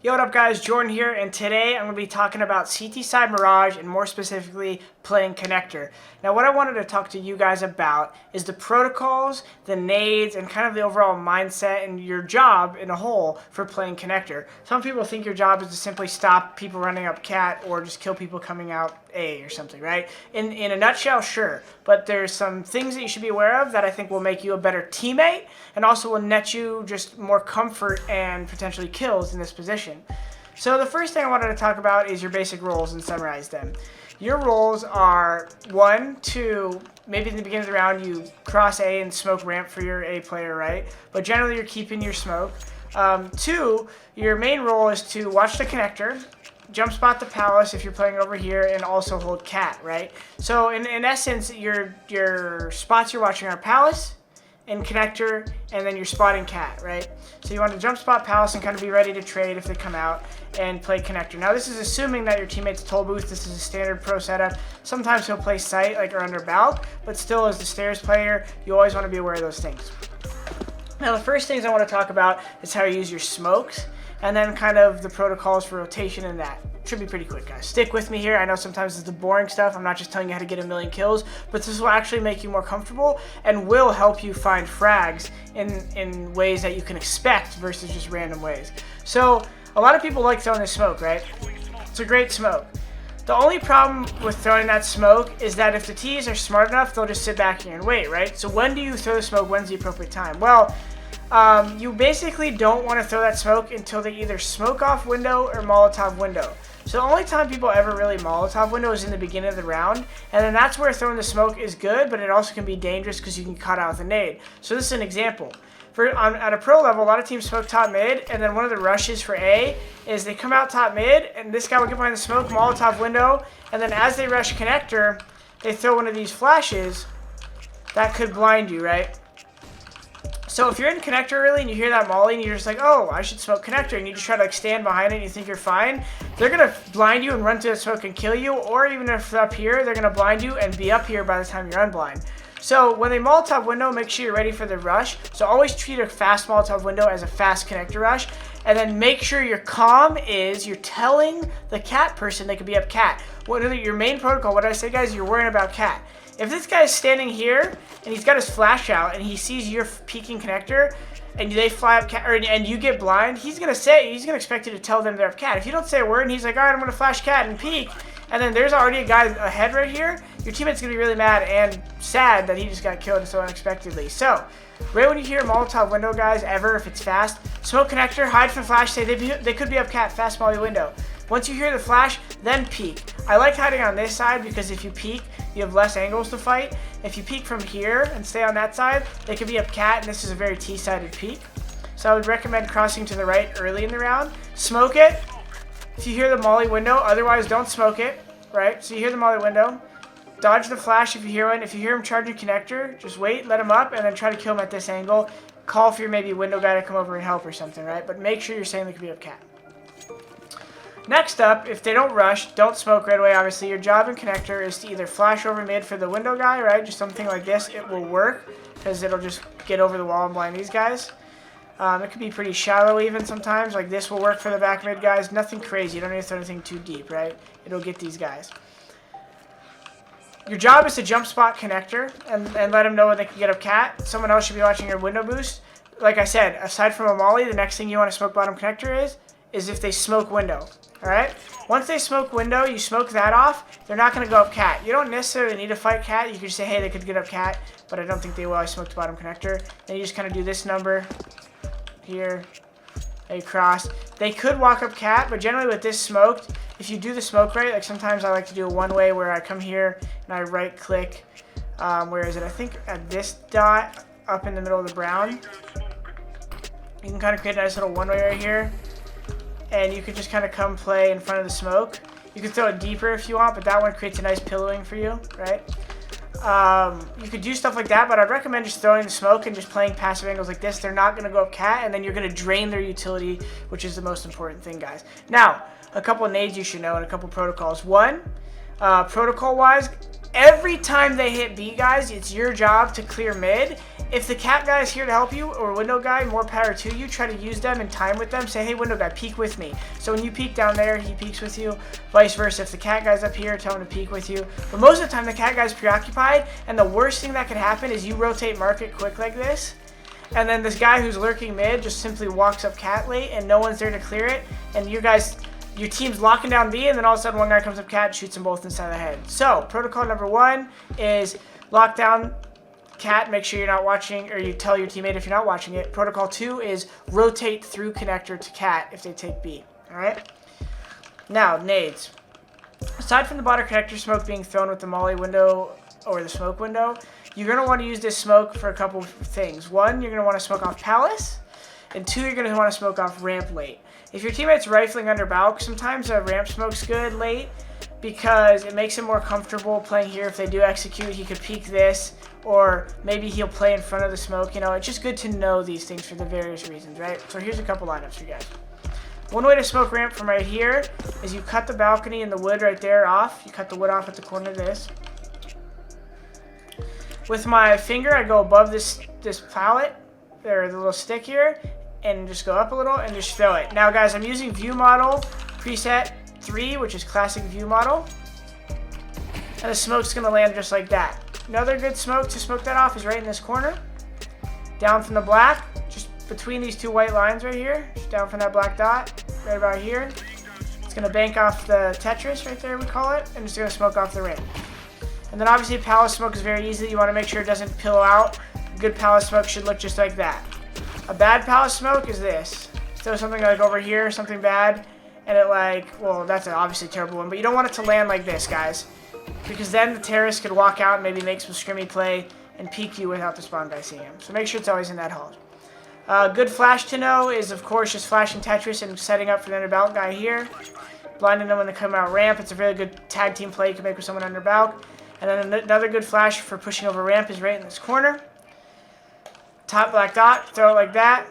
Yo, what up guys, Jordan here, and today I'm going to be talking about CT side Mirage and more specifically playing connector. Now what I wanted to talk to you guys about is the protocols, the nades, and kind of the overall mindset and your job in a whole for playing connector. Some people think your job is to simply stop people running up cat or just kill people coming out A or something, right? In a nutshell, sure, but there's some things that you should be aware of that I think will make you a better teammate and also will net you just more comfort and potentially kills in this position. So the first thing I wanted to talk about is your basic roles and summarize them. Your roles are 1, 2, maybe in the beginning of the round you cross A and smoke ramp for your A player, right? But generally you're keeping your smoke. 2, your main role is to watch the connector, jump spot the palace if you're playing over here, and also hold cat, right? So in essence, your spots you're watching are palace and connector, and then you're spotting cat, right? So you want to jump spot palace and kind of be ready to trade if they come out and play connector. Now this is assuming that your teammate's toll booth. This is a standard pro setup. Sometimes he'll play sight like or under balk, but still as the stairs player, you always want to be aware of those things. Now the first things I want to talk about is how you use your smokes, and then kind of the protocols for rotation and that. Should be pretty quick, guys. Stick with me here. I know sometimes it's the boring stuff. I'm not just telling you how to get a million kills, but this will actually make you more comfortable and will help you find frags in ways that you can expect versus just random ways. So a lot of people like throwing this smoke, right? It's a great smoke. The only problem with throwing that smoke is that if the T's are smart enough, they'll just sit back here and wait, right? So when do you throw the smoke? When's the appropriate time? Well, you basically don't want to throw that smoke until they either smoke off window or Molotov window. So the only time people ever really Molotov window is in the beginning of the round, and then that's where throwing the smoke is good, but it also can be dangerous because you can cut out with a nade. So this is an example. At a pro level, a lot of teams smoke top mid, and then one of the rushes for A is they come out top mid, and this guy will get behind the smoke, Molotov window, and then as they rush connector, they throw one of these flashes that could blind you, right? So if you're in connector early and you hear that molly and you're just like, oh, I should smoke connector, and you just try to like stand behind it and you think you're fine, they're going to blind you and run through the smoke and kill you, or even if they're up here, they're going to blind you and be up here by the time you're unblind. So when they Molotov window, make sure you're ready for the rush. So always treat a fast Molotov window as a fast connector rush, and then make sure your calm is you're telling the cat person they could be up cat. Your main protocol, what did I say, guys? You're worrying about cat. If this guy is standing here and he's got his flash out and he sees you're peeking connector and they fly up cat, and you get blind, he's gonna expect you to tell them they're up cat. If you don't say a word and he's like, all right, I'm gonna flash cat and peek, and then there's already a guy ahead right here, your teammate's gonna be really mad and sad that he just got killed so unexpectedly. So right when you hear Molotov window, guys, ever if it's fast, smoke connector, hide from flash, say they could be up cat, fast molly window. Once you hear the flash, then peek. I like hiding on this side because if you peek, you have less angles to fight. If you peek from here and stay on that side, they could be up cat, and this is a very T-sided peek. So I would recommend crossing to the right early in the round. Smoke it if you hear the molly window, otherwise don't smoke it, right? So you hear the molly window. Dodge the flash if you hear one. If you hear him charging connector, just wait, let him up, and then try to kill him at this angle. Call for your maybe window guy to come over and help or something, right? But make sure you're saying they could be up cat. Next up, if they don't rush, don't smoke right away, obviously. Your job in connector is to either flash over mid for the window guy, right? Just something like this. It will work because it'll just get over the wall and blind these guys. It could be pretty shallow even sometimes. Like this will work for the back mid guys. Nothing crazy. You don't need to throw anything too deep, right? It'll get these guys. Your job is to jump spot connector and let them know when they can get up cat. Someone else should be watching your window boost. Like I said, aside from a molly, the next thing you want to smoke bottom connector is if they smoke window. Alright? Once they smoke window, you smoke that off, they're not going to go up cat. You don't necessarily need to fight cat. You can just say, hey, they could get up cat, but I don't think they will. I smoked bottom connector. Then you just kind of do this number here. They cross. They could walk up cat, but generally with this smoked, if you do the smoke right, like sometimes I like to do a one way where I come here and I right click. Where is it? I think at this dot up in the middle of the brown. You can kind of create a nice little one way right here. And you could just kind of come play in front of the smoke. You could throw it deeper if you want, but that one creates a nice pillowing for you, right? You could do stuff like that, but I'd recommend just throwing the smoke and just playing passive angles like this. They're not going to go up cat, and then you're going to drain their utility, which is the most important thing, guys. Now, a couple of nades you should know and a couple protocols. One, protocol-wise, every time they hit B, guys, it's your job to clear mid. If the cat guy is here to help you, or window guy, more power to you. Try to use them and time with them. Say, hey, window guy, peek with me. So when you peek down there, he peeks with you. Vice versa. If the cat guy's up here, tell him to peek with you. But most of the time, the cat guy's preoccupied, and the worst thing that can happen is you rotate market quick like this, and then this guy who's lurking mid just simply walks up cat late, and no one's there to clear it, and your team's locking down B, and then all of a sudden one guy comes up cat and shoots them both inside the head. So protocol number 1 is lock down cat, make sure you're not watching, or you tell your teammate if you're not watching it. Protocol 2 is rotate through connector to cat if they take B. All right. Now nades. Aside from the bottom connector smoke being thrown with the molly window or the smoke window, you're gonna want to use this smoke for a couple of things. 1, you're gonna want to smoke off palace, and 2, you're gonna want to smoke off ramp late. If your teammate's rifling under balk, sometimes a ramp smoke's good late because it makes him more comfortable playing here. If they do execute, he could peek this, or maybe he'll play in front of the smoke. You know, it's just good to know these things for the various reasons, right? So here's a couple lineups for you guys. One way to smoke ramp from right here is you cut the balcony and the wood right there off. You cut the wood off at the corner of this. With my finger, I go above this pallet, or the little stick here, and just go up a little and just throw it. Now guys, I'm using view model preset 3, which is classic view model. And the smoke's gonna land just like that. Another good smoke to smoke that off is right in this corner. Down from the black, just between these 2 white lines right here. Just down from that black dot, right about here. It's gonna bank off the Tetris right there, we call it, and it's gonna smoke off the rim. And then obviously palace smoke is very easy. You wanna make sure it doesn't pillow out. Good palace smoke should look just like that. A bad palace smoke is this. Throw something like over here, something bad, and it well, that's an obviously terrible one, but you don't want it to land like this, guys, because then the terrorist could walk out and maybe make some scrimmy play and peek you without the spawn guy seeing him. So make sure it's always in that hole. Good flash to know is, of course, just flashing Tetris and setting up for the underbalk guy here. Blinding them when they come out ramp. It's a really good tag team play you can make with someone underbalk. And then another good flash for pushing over ramp is right in this corner. Top black dot, throw it like that.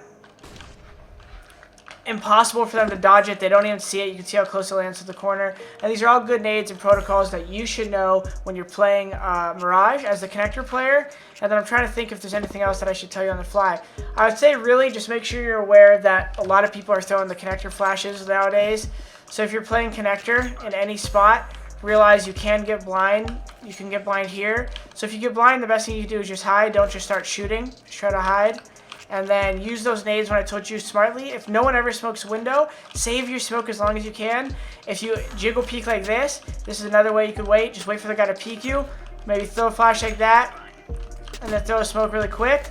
Impossible for them to dodge it. They don't even see it. You can see how close it lands to the corner. And these are all good nades and protocols that you should know when you're playing Mirage as the connector player. And then I'm trying to think if there's anything else that I should tell you on the fly. I would say really just make sure you're aware that a lot of people are throwing the connector flashes nowadays. So if you're playing connector in any spot, realize you can get blind. You can get blind here. So if you get blind, the best thing you can do is just hide. Don't just start shooting. Just try to hide. And then use those nades when I told you smartly. If no one ever smokes window, save your smoke as long as you can. If you jiggle peek like this is another way you could wait. Just wait for the guy to peek you. Maybe throw a flash like that, and then throw a smoke really quick.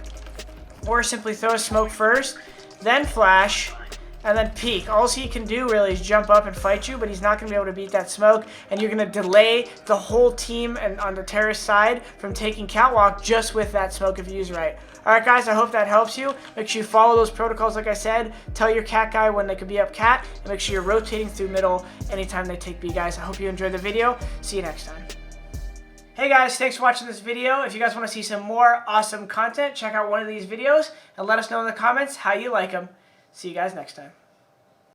Or simply throw a smoke first, then flash, and then peek. All he can do really is jump up and fight you, but he's not going to be able to beat that smoke, and you're going to delay the whole team and on the terrorist side from taking catwalk just with that smoke if you use it right. Alright guys, I hope that helps you. Make sure you follow those protocols like I said. Tell your cat guy when they could be up cat, and make sure you're rotating through middle anytime they take B, guys. I hope you enjoyed the video. See you next time. Hey guys, thanks for watching this video. If you guys want to see some more awesome content, check out one of these videos and let us know in the comments how you like them. See you guys next time.